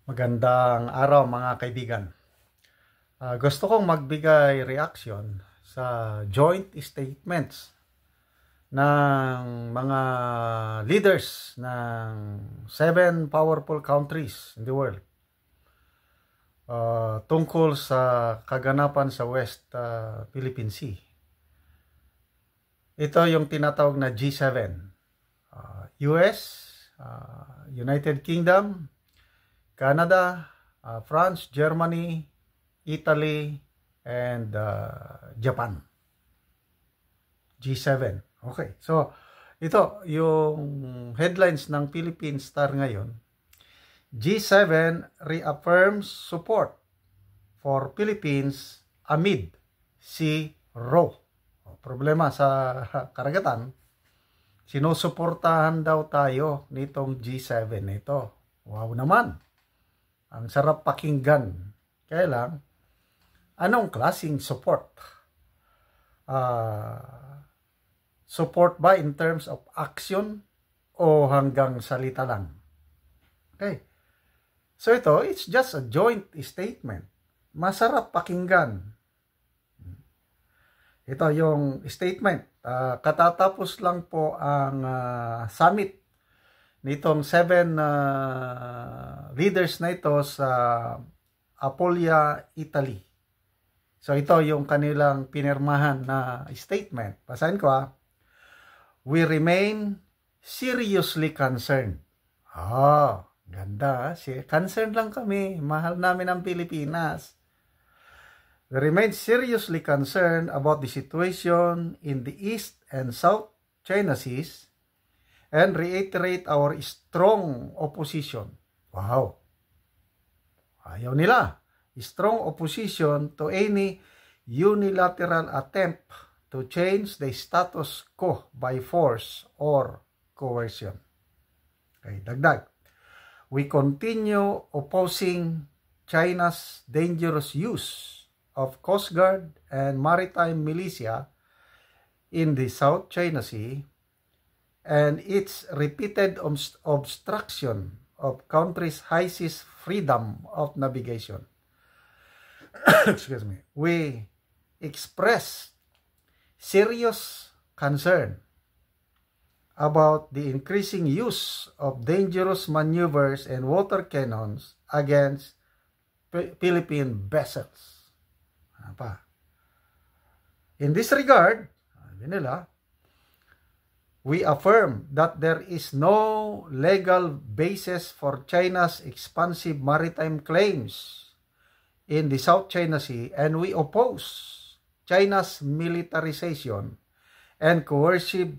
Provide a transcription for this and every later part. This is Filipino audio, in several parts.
Magandang araw mga kaibigan. Gusto kong magbigay reaction sa joint statements ng mga leaders ng 7 powerful countries in the world tungkol sa kaganapan sa West Philippine Sea. Ito yung tinatawag na G7. US, United Kingdom, Canada, France, Germany, Italy, and Japan. G7. Okay. So, ito yung headlines ng Philippine Star ngayon. G7 reaffirms support for Philippines amid sea row. Problema sa karagatan, sinusuportahan daw tayo nitong G7 nito. Wow naman. Ang sarap pakinggan. Kaya lang, anong klaseng support? Support ba in terms of action o hanggang salita lang? Okay. So ito, it's just a joint statement. Masarap pakinggan. Ito yung statement. Katatapos lang po ang summit nitong 7 leaders na ito sa Apulia, Italy. So ito yung kanilang pinirmahan na statement. Basahin ko . We remain seriously concerned. Ganda. Concerned lang kami. Mahal namin ang Pilipinas. We remain seriously concerned about the situation in the East and South China Seas and reiterate our strong opposition. Wow. Ayaw nila. Strong opposition to any unilateral attempt to change the status quo by force or coercion. Okay, dagdag. We continue opposing China's dangerous use of Coast Guard and maritime militia in the South China Sea and its repeated obstruction of countries' high seas freedom of navigation. Excuse me. We express serious concern about the increasing use of dangerous maneuvers and water cannons against Philippine vessels. In this regard, we affirm that there is no legal basis for China's expansive maritime claims in the South China Sea, and we oppose China's militarization and coercive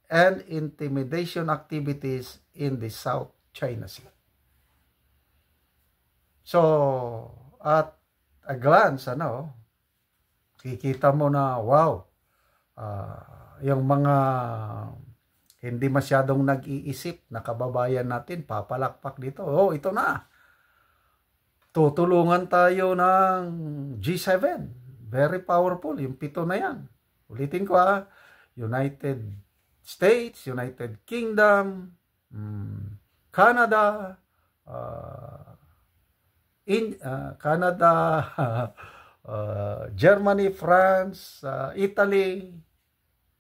and intimidation activities in the South China Sea. So, at a glance, kikita mo na, wow, yung mga hindi masyadong nag-iisip na kababayan natin, papalakpak dito. Ito na. Tutulungan tayo ng G7. Very powerful. Yung 7 na yan. Ulitin ko United States, United Kingdom, Canada, Germany, France, Italy,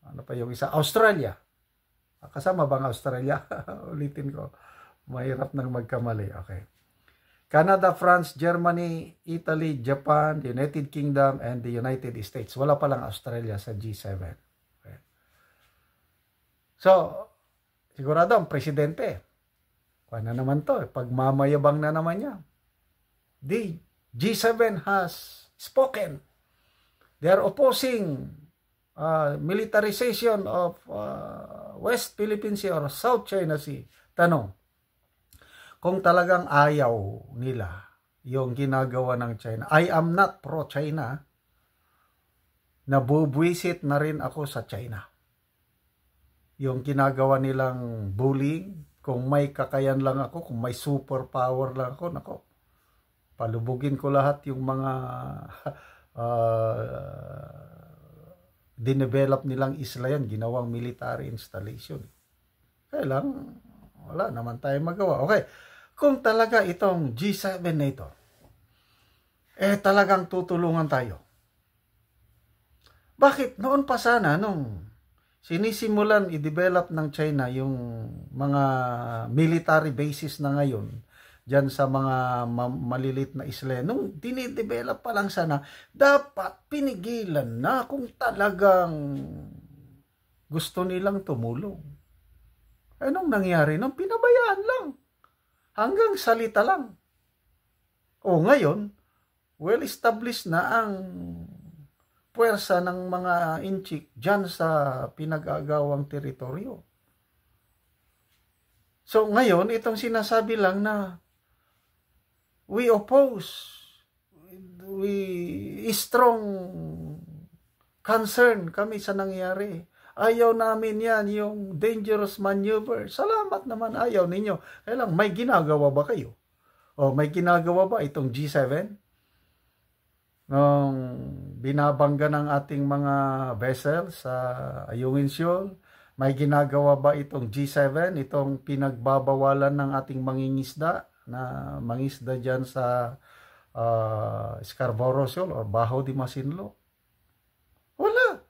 ano pa yung isa? Australia. Kasama bang Australia? Ulitin ko. Mahirap nang magkamali. Okay. Canada, France, Germany, Italy, Japan, United Kingdom, and the United States. Wala palang Australia sa G7. Okay. So, sigurado ang presidente. Paano naman to? Pagmamayabang na naman niya. The G7 has spoken. They are opposing militarization of West Philippine Sea or South China Sea. Tanong, kung talagang ayaw nila yung ginagawa ng China, I am not pro-China, nabubwisit na rin ako sa China. Yung ginagawa nilang bullying, kung may kakayan lang ako, kung may superpower lang ako, palubugin ko lahat yung mga dinevelop nilang isla yan, ginawang military installation. Kaya lang, wala naman tayong magawa. Okay, kung talaga itong G7 na ito, talagang tutulungan tayo. Bakit noon pa sana nung sinisimulan i-develop ng China yung mga military bases na ngayon dyan sa mga malilit na isla, nung dinidevelop pa lang sana, dapat pinigilan na kung talagang gusto nilang tumulong. Anong nangyari? Nung pinabayaan lang. Hanggang salita lang. O ngayon, well-established na ang puwersa ng mga inchik dyan sa pinag-agawang teritoryo. So ngayon, itong sinasabi lang na we oppose, we strong concern kami sa nangyari. Ayaw namin yan, yung dangerous maneuver. Salamat naman, ayaw ninyo. Kaya lang, may ginagawa ba kayo? O may ginagawa ba itong G7? Nung binabangga ng ating mga vessels sa Ayungin Shoal, may ginagawa ba itong G7, itong pinagbabawalan ng ating mangingisda, na mangisda dyan sa Scarborough Shoal or Baho de Masinloc? Wala.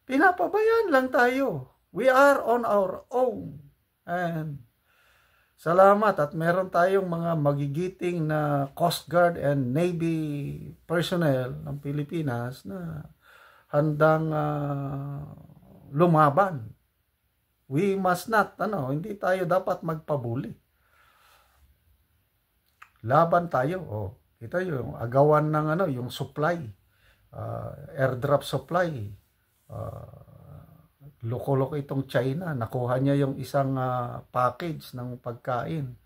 Pinapabayaan lang tayo. We are on our own. And salamat at meron tayong mga magigiting na Coast Guard and Navy personnel ng Pilipinas na handang lumaban. We must not, hindi tayo dapat magpabuli. Laban tayo. Kita yung agawan ng yung supply, airdrop supply. Loko-loko itong China, nakuha niya yung isang package ng pagkain.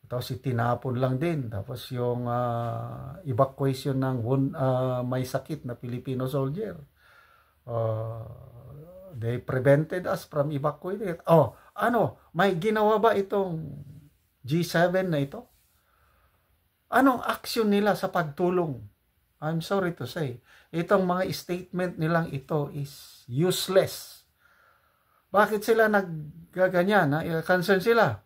Tapos itinapon lang din. Tapos yung evacuation ng may sakit na Filipino soldier. They prevented us from evacuating it. May ginawa ba itong G7 na ito? Anong action nila sa pagtulong? I'm sorry to say, itong mga statement nilang ito is useless. Bakit sila naggaganyan? Concern sila.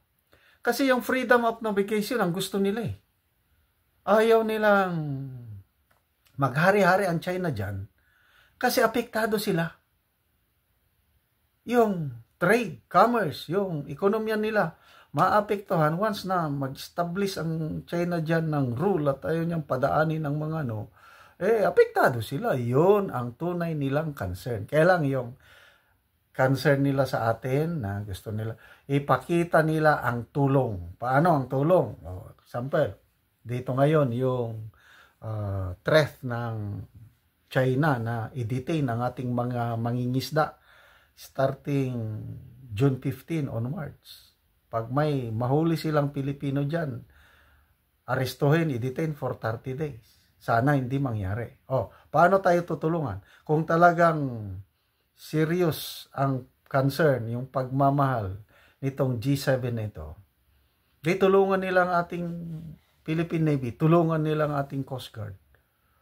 Kasi yung freedom of navigation ang gusto nila eh. Ayaw nilang maghari-hari ang China dyan kasi apektado sila. Yung trade, commerce, yung ekonomiya nila maapektuhan once na mag-establish ang China dyan ng rule at ayaw niyang padaanin ng mga apektado sila. Yun ang tunay nilang concern. Kaya lang yung concern nila sa atin na gusto nila, ipakita nila ang tulong. Paano ang tulong? Example, dito ngayon yung threat ng China na i-detain ang ating mga mangingisda starting June 15 onwards. Pag may mahuli silang Pilipino dyan, arestuhin, i-detain for 30 days. Sana hindi mangyari. Paano tayo tutulungan? Kung talagang serious ang concern, yung pagmamahal nitong G7 na ito, di tulungan nilang ating Philippine Navy, tulungan nilang ating Coast Guard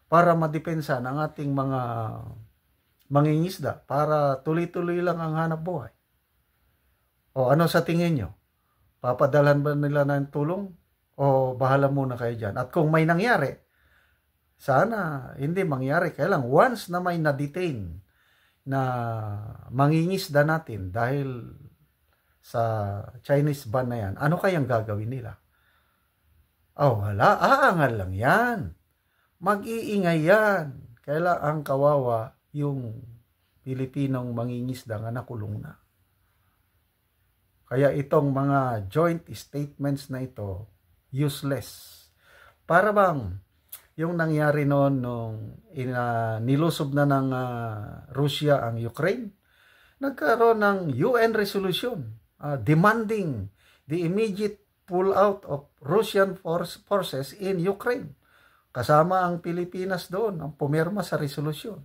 para madepensa ng ating mga mangingisda, para tuloy-tuloy lang ang hanap buhay. Ano sa tingin nyo? Papadalhan ba nila ng tulong? O bahala muna kayo dyan? At kung may nangyari, sana hindi mangyari. Kaya lang, once na may na-detain na mangingisda natin dahil sa Chinese ban na yan, ano kayang gagawin nila? Wala. Aangal lang yan. Mag-iingay yan. Kaya ang kawawa yung Pilipinong mangingisda nga nakulong na. Kaya itong mga joint statements na ito, useless. Para bang yung nangyari noon nung nilusob na ng Russia ang Ukraine, nagkaroon ng UN resolution demanding the immediate pull out of Russian forces in Ukraine. Kasama ang Pilipinas doon, ang pumirma sa resolution.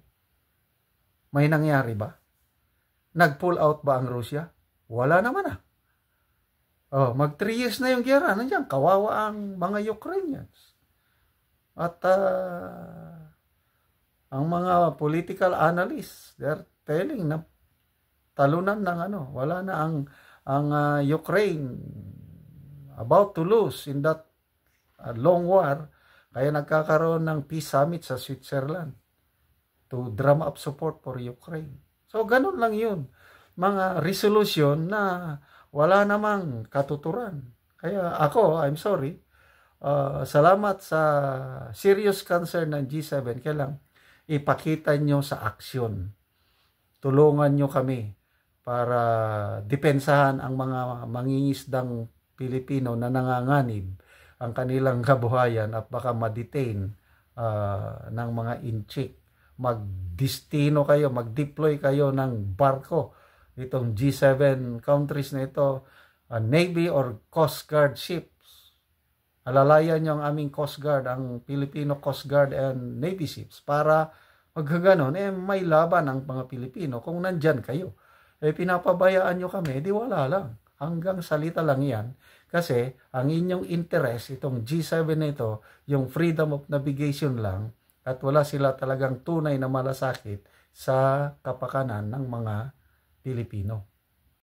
May nangyari ba? Nag-pull out ba ang Russia? Wala naman mag 3 years na yung giyera. Nandiyan, kawawa ang mga Ukrainians. At ang mga political analysts, they're telling na talunan ng wala na ang Ukraine about to lose in that long war, kaya nagkakaroon ng peace summit sa Switzerland to drum up support for Ukraine. So ganun lang yun, mga resolution na wala namang katuturan. Kaya ako, I'm sorry, salamat sa serious concern ng G7, kailang ipakita nyo sa aksyon. Tulungan nyo kami para depensahan ang mga mangingisdang Pilipino na nanganganib ang kanilang kabuhayan at baka ma-detain ng mga inchik. Mag-destino kayo, mag-deploy kayo ng barko, itong G7 countries na ito, Navy or Coast Guard ships. Alalayan nyo ang aming Coast Guard, ang Filipino Coast Guard and Navy ships para magkaganon, may laban ang mga Pilipino kung nandyan kayo. Pinapabayaan nyo kami, di wala lang. Hanggang salita lang yan. Kasi ang inyong interest, itong G7 na ito, yung freedom of navigation lang, at wala sila talagang tunay na malasakit sa kapakanan ng mga Pilipino.